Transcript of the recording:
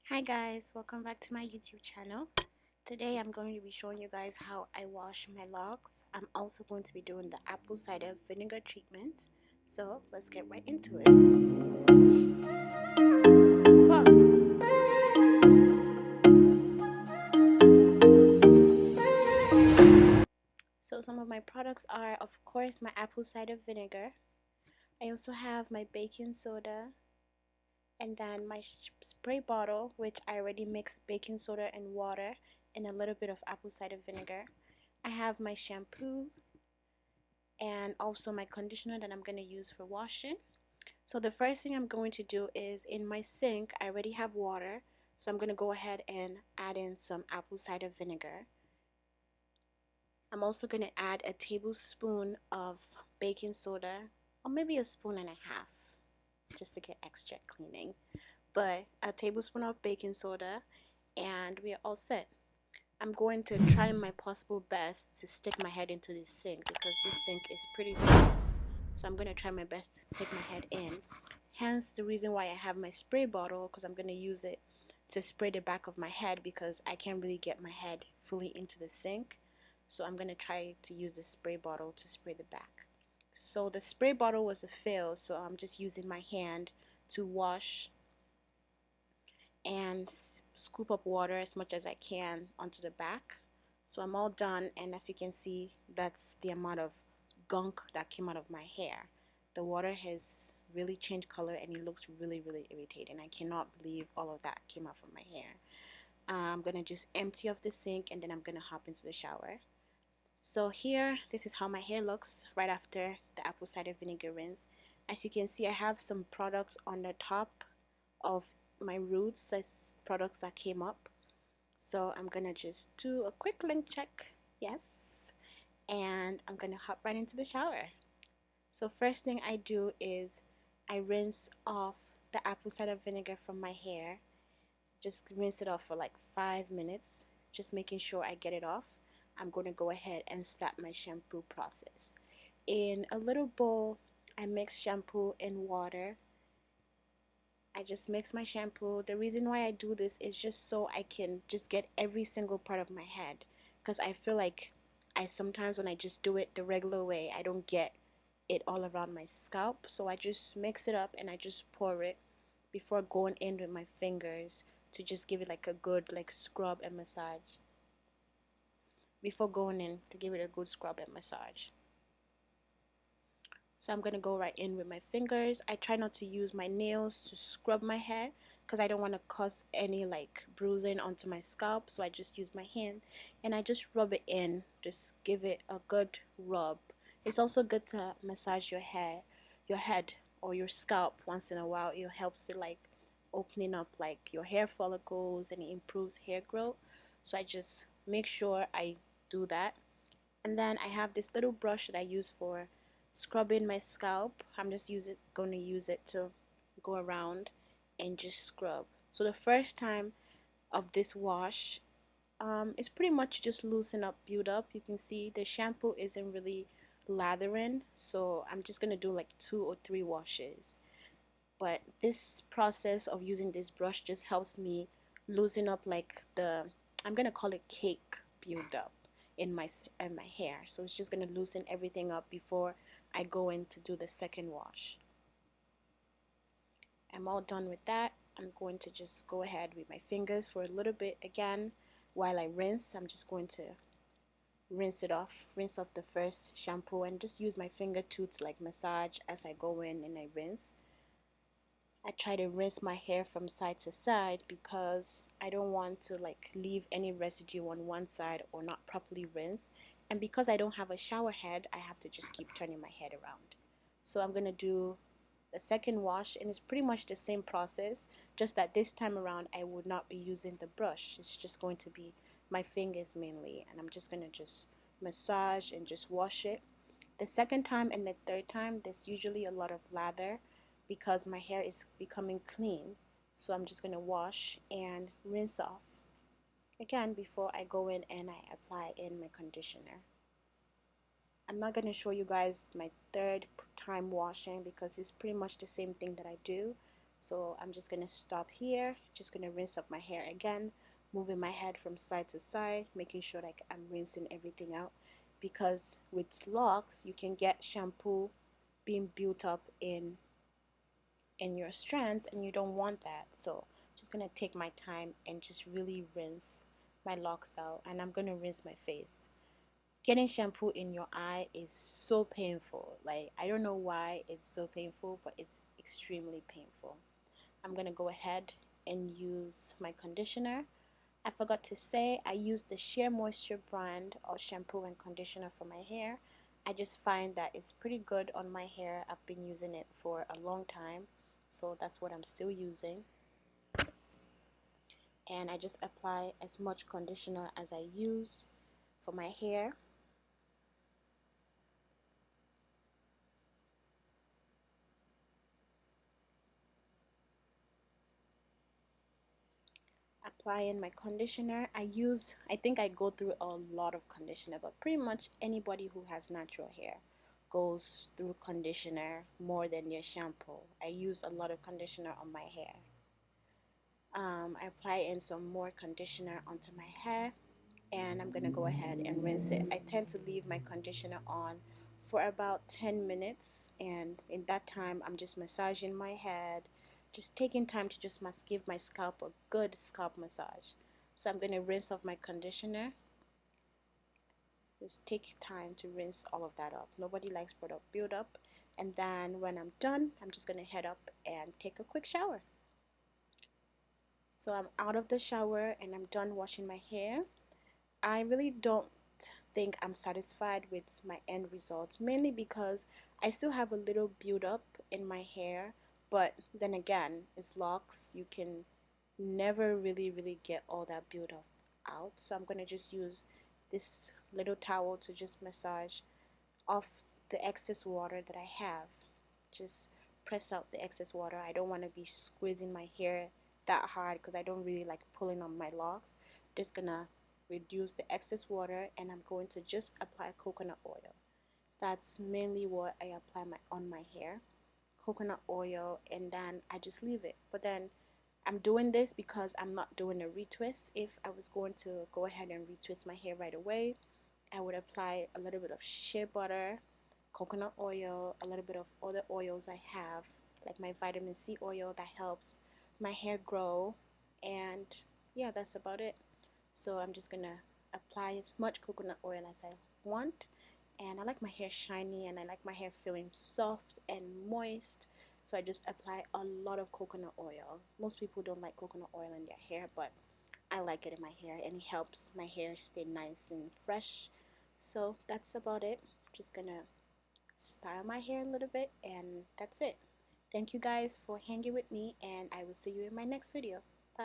Hi guys, welcome back to my YouTube channel. Today I'm going to be showing you guys how I wash my locks. I'm also going to be doing the apple cider vinegar treatment. So let's get right into it. So some of my products are, of course, my apple cider vinegar. I also have my baking soda, and then my spray bottle, which I already mixed baking soda and water and a little bit of apple cider vinegar. I have my shampoo and also my conditioner that I'm going to use for washing. So the first thing I'm going to do is, in my sink I already have water, so I'm going to go ahead and add in some apple cider vinegar. I'm also going to add a tablespoon of baking soda, or maybe a spoon and a half, just to get extra cleaning, but a tablespoon of baking soda, and we are all set. I'm going to try my possible best to stick my head into this sink because this sink is pretty small. So I'm going to try my best to stick my head in. Hence the reason why I have my spray bottle, because I'm going to use it to spray the back of my head because I can't really get my head fully into the sink. So I'm going to try to use the spray bottle to spray the back. So the spray bottle was a fail, so I'm just using my hand to wash and scoop up water as much as I can onto the back. So I'm all done, and as you can see, that's the amount of gunk that came out of my hair. The water has really changed color and it looks really irritating. I cannot believe all of that came out from my hair. I'm gonna just empty off the sink and then I'm gonna hop into the shower. So here, this is how my hair looks right after the apple cider vinegar rinse. As you can see, I have some products on the top of my roots as products that came up. So I'm gonna just do a quick link check, yes, and I'm gonna hop right into the shower. So first thing I do is I rinse off the apple cider vinegar from my hair. Just rinse it off for like 5 minutes, just making sure I get it off. I'm going to go ahead and start my shampoo process. In a little bowl, I mix shampoo and water. I just mix my shampoo. The reason why I do this is just so I can just get every single part of my head, because I feel like I sometimes, when I just do it the regular way, I don't get it all around my scalp. So I just mix it up and I just pour it before going in with my fingers to just give it like a good like scrub and massage. Before going in to give it a good scrub and massage. So I'm gonna go right in with my fingers. I try not to use my nails to scrub my hair because I don't want to cause any like bruising onto my scalp. So I just use my hand and I just rub it in. Just give it a good rub. It's also good to massage your hair, your head or your scalp once in a while. It helps it like opening up like your hair follicles, and it improves hair growth. So I just make sure I do that. And then I have this little brush that I use for scrubbing my scalp. I'm just going to use it to go around and just scrub. So the first time of this wash, it's pretty much just loosen up, build up. You can see the shampoo isn't really lathering, so I'm just gonna do like 2 or 3 washes. But this process of using this brush just helps me loosen up like the, I'm gonna call it cake build up in my hair. So it's just gonna loosen everything up before I go in to do the second wash. I'm all done with that. I'm going to just go ahead with my fingers for a little bit again while I rinse. I'm just going to rinse off the first shampoo and just use my finger to like massage as I go in and I rinse. I try to rinse my hair from side to side because I don't want to like leave any residue on one side or not properly rinse. And because I don't have a shower head, I have to just keep turning my head around. So I'm going to do the second wash, and it's pretty much the same process, just that this time around I would not be using the brush. It's just going to be my fingers mainly, and I'm just going to just massage and just wash it. The second time and the third time, there's usually a lot of lather because my hair is becoming clean. So I'm just going to wash and rinse off again before I go in and I apply in my conditioner. I'm not going to show you guys my third time washing because it's pretty much the same thing that I do. So I'm just gonna stop here, just gonna rinse off my hair again, moving my head from side to side, making sure like I'm rinsing everything out, because with locks you can get shampoo being built up in your strands, and you don't want that. So I'm just gonna take my time and just really rinse my locks out. And I'm gonna rinse my face. Getting shampoo in your eye is so painful. Like, I don't know why it's so painful, but it's extremely painful. I'm gonna go ahead and use my conditioner. I forgot to say I use the Shea Moisture brand of shampoo and conditioner for my hair. I just find that it's pretty good on my hair. I've been using it for a long time, so that's what I'm still using. And I just apply as much conditioner as I use for my hair. Applying my conditioner, I think I go through a lot of conditioner, but pretty much anybody who has natural hair goes through conditioner more than their shampoo. I use a lot of conditioner on my hair. I apply in some more conditioner onto my hair, and I'm gonna go ahead and rinse it. I tend to leave my conditioner on for about 10 minutes, and in that time I'm just massaging my head, just taking time to just give my scalp a good scalp massage. So I'm gonna rinse off my conditioner. Just take time to rinse all of that up. Nobody likes product buildup. And then when I'm done, I'm just gonna head up and take a quick shower. So I'm out of the shower and I'm done washing my hair. I really don't think I'm satisfied with my end result, mainly because I still have a little build up in my hair, but then again, it's locks. You can never really get all that build up out. So I'm gonna just use this little towel to just massage off the excess water that I have. Just press out the excess water. I don't want to be squeezing my hair that hard because I don't really like pulling on my locks. Just gonna reduce the excess water, and I'm going to just apply coconut oil. That's mainly what I apply on my hair, coconut oil, and then I just leave it. But then I'm doing this because I'm not doing a retwist. If I was going to go ahead and retwist my hair right away, I would apply a little bit of shea butter, coconut oil, a little bit of other oils I have, like my vitamin C oil that helps my hair grow. And yeah, that's about it. So I'm just gonna apply as much coconut oil as I want. And I like my hair shiny, and I like my hair feeling soft and moist. So I just apply a lot of coconut oil. Most people don't like coconut oil in their hair, but I like it in my hair, and it helps my hair stay nice and fresh. So that's about it. Just gonna style my hair a little bit, and that's it. Thank you guys for hanging with me, and I will see you in my next video.